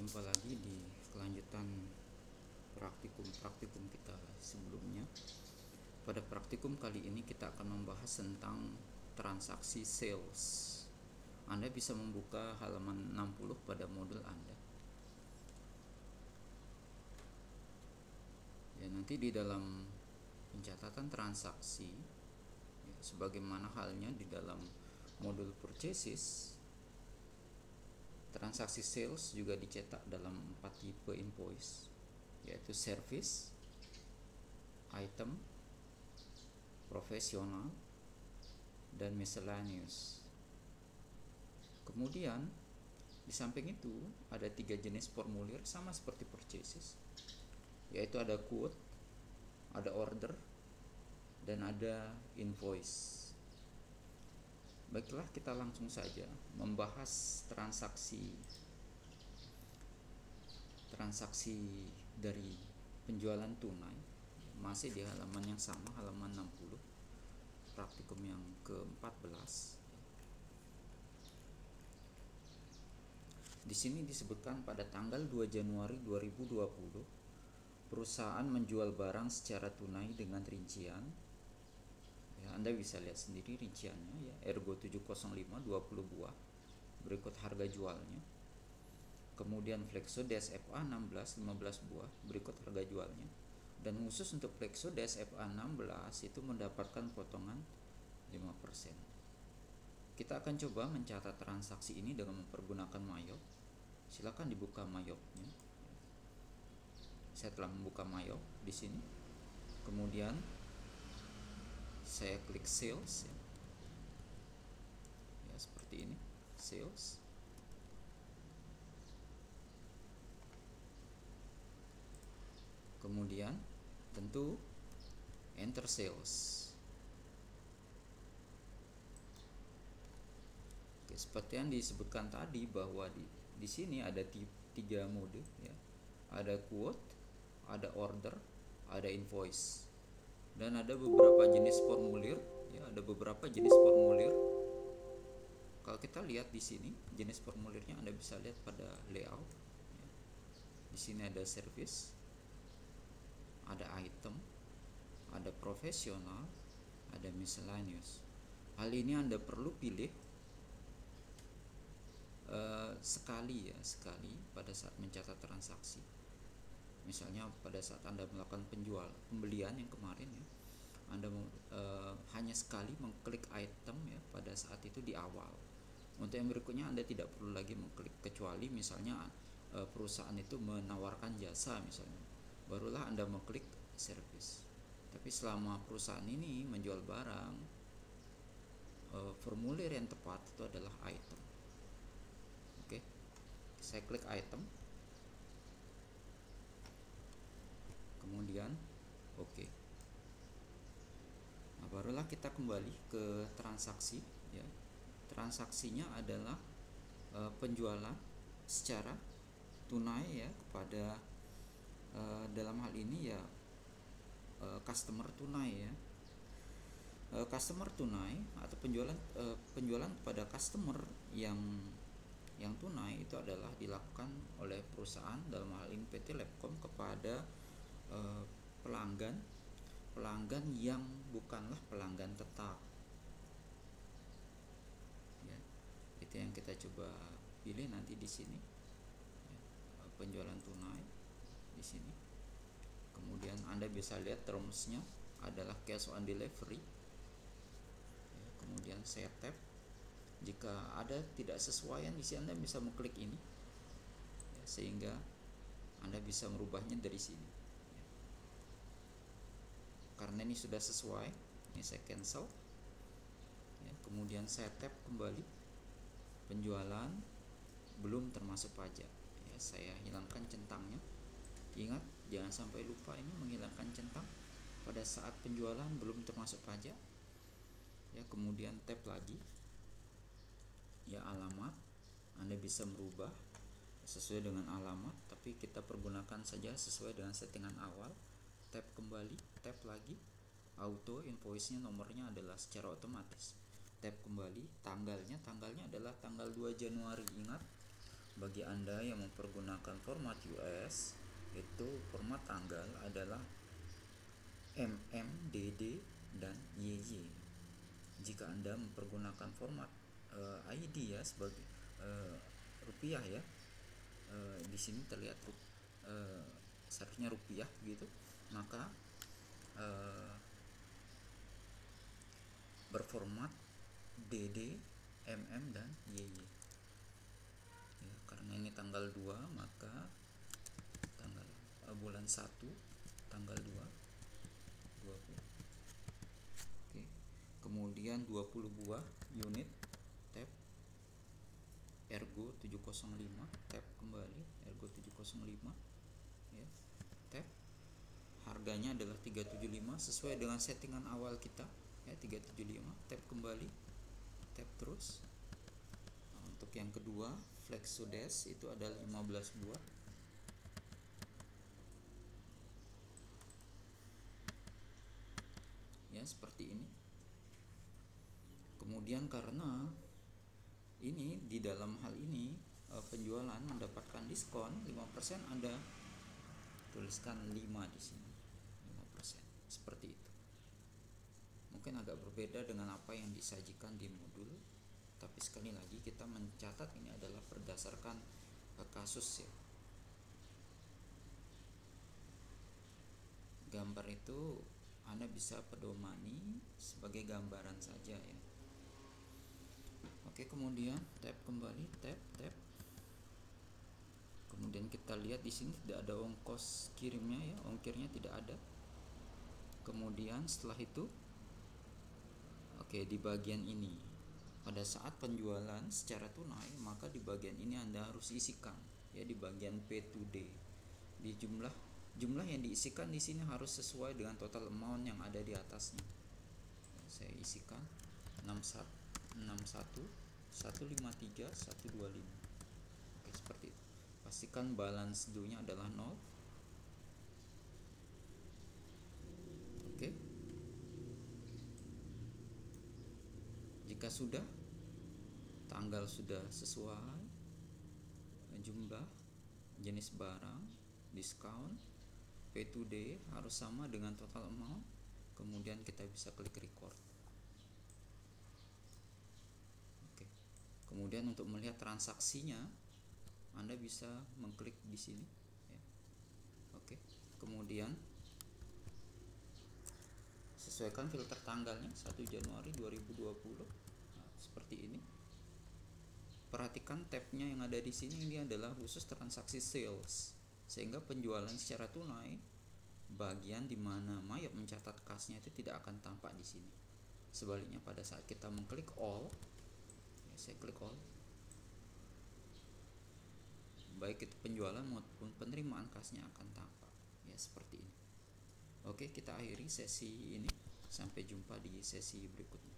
Jumpa lagi di kelanjutan praktikum kita sebelumnya. Pada praktikum kali ini kita akan membahas tentang transaksi sales. Anda bisa membuka halaman 60 pada modul Anda. Ya, nanti di dalam pencatatan transaksi, ya, sebagaimana halnya di dalam modul purchases, transaksi sales juga dicetak dalam 4 tipe invoice, yaitu service, item, profesional, dan miscellaneous. Kemudian di samping itu ada 3 jenis formulir sama seperti purchases, yaitu ada quote, ada order, dan ada invoice. Baiklah, kita langsung saja membahas transaksi dari penjualan tunai, masih di halaman yang sama, halaman 60, praktikum yang ke-14. Di sini disebutkan pada tanggal 2 Januari 2020 perusahaan menjual barang secara tunai dengan rincian, ya, Anda bisa lihat sendiri rinciannya, ya, Ergo 705 20 buah, berikut harga jualnya. Kemudian Flexo DSFA 16 15 buah, berikut harga jualnya. Dan khusus untuk Flexo DSFA 16 itu mendapatkan potongan 5%. Kita akan coba mencatat transaksi ini dengan mempergunakan Mayop. Silakan dibuka Mayopnya. Saya telah membuka Mayop di sini. Kemudian saya klik sales, ya seperti ini, sales. Kemudian tentu enter sales. Oke, seperti yang disebutkan tadi bahwa di sini ada 3 mode, ya. Ada quote, ada order, ada invoice. Dan ada beberapa jenis formulir, ya, ada beberapa jenis formulir. Kalau kita lihat di sini jenis formulirnya, Anda bisa lihat pada layout, ya. Di sini ada service, ada item, ada profesional, ada miscellaneous. Hal ini Anda perlu pilih sekali pada saat mencatat transaksi. Misalnya pada saat Anda melakukan pembelian yang kemarin, ya, Anda hanya sekali mengklik item, ya, pada saat itu di awal. Untuk yang berikutnya Anda tidak perlu lagi mengklik, kecuali misalnya perusahaan itu menawarkan jasa misalnya, barulah Anda mengklik service. Tapi selama perusahaan ini menjual barang, formulir yang tepat itu adalah item. Oke, saya klik item, kemudian oke. Nah, barulah kita kembali ke transaksi, ya. Transaksinya adalah penjualan secara tunai, ya, kepada dalam hal ini, ya, customer tunai, ya. Customer tunai atau penjualan kepada customer yang tunai itu adalah dilakukan oleh perusahaan, dalam hal ini PT Labcom, kepada pelanggan yang bukanlah pelanggan tetap, ya. Itu yang kita coba pilih nanti di sini, ya, penjualan tunai di sini. Kemudian Anda bisa lihat termsnya adalah cash on delivery, ya. Kemudian saya tap. Jika ada tidak sesuaian di sini, Anda bisa mengklik ini, ya, sehingga Anda bisa merubahnya dari sini, ya. Karena ini sudah sesuai, ini saya cancel, ya. Kemudian saya tap kembali, penjualan belum termasuk pajak, ya. Saya hilangkan centangnya. Ingat, jangan sampai lupa ini menghilangkan centang pada saat penjualan belum termasuk pajak, ya. Kemudian tap lagi, ya, alamat. Anda bisa merubah sesuai dengan alamat, tapi kita pergunakan saja sesuai dengan settingan awal. Tap kembali, tap lagi, auto invoice-nya nomornya adalah secara otomatis. Tap kembali, tanggalnya adalah tanggal 2 Januari. Ingat, Bagi Anda yang mempergunakan format US, itu format tanggal adalah MM, DD, dan YY. Jika Anda mempergunakan format ID ya sebagai rupiah ya, di sini terlihat seharusnya rupiah gitu, maka berformat DD, MM, dan YY ya, karena ini tanggal 2 maka tanggal bulan 1 tanggal 2 20. Oke. Kemudian 20 buah unit tab ergo 705, tab kembali ergo 705 ya, tab harganya adalah 375 sesuai dengan settingan awal kita ya, 375, tab kembali, tab terus. Nah, untuk yang kedua Flexodes itu ada 15 buah ya, seperti ini. Kemudian karena ini di dalam hal ini penjualan mendapatkan diskon 5%, Anda tuliskan 5 di sini, 5%, seperti itu. Mungkin agak berbeda dengan apa yang disajikan di modul, tapi sekali lagi kita mencatat ini adalah berdasarkan kasus ya. Gambar itu Anda bisa pedomani sebagai gambaran saja ya. Oke, kemudian tab kembali, tab. Kemudian kita lihat di sini tidak ada ongkos kirimnya ya, ongkirnya tidak ada. Kemudian setelah itu di bagian ini pada saat penjualan secara tunai, maka di bagian ini Anda harus isikan ya, di bagian P2D. Di jumlah yang diisikan di sini harus sesuai dengan total amount yang ada di atasnya. Saya isikan 61 153 125. Oke, seperti itu. Pastikan balance due-nya adalah 0. Oke. Jika sudah, tanggal sudah sesuai, jumlah, jenis barang, diskon, P2D harus sama dengan total amount, kemudian kita bisa klik record. Oke. Kemudian untuk melihat transaksinya, Anda bisa mengklik di sini ya. Oke. Kemudian sesuaikan filter tanggalnya 1 Januari 2020. Nah, seperti ini. Perhatikan tabnya yang ada di sini, ini adalah khusus transaksi sales, sehingga penjualan secara tunai bagian di mana Mayap mencatat kasnya itu tidak akan tampak di sini. Sebaliknya pada saat kita mengklik all, ya, saya klik all, baik itu penjualan maupun penerimaan kasnya akan tampak ya, seperti ini. Oke, kita akhiri sesi ini, sampai jumpa di sesi berikutnya.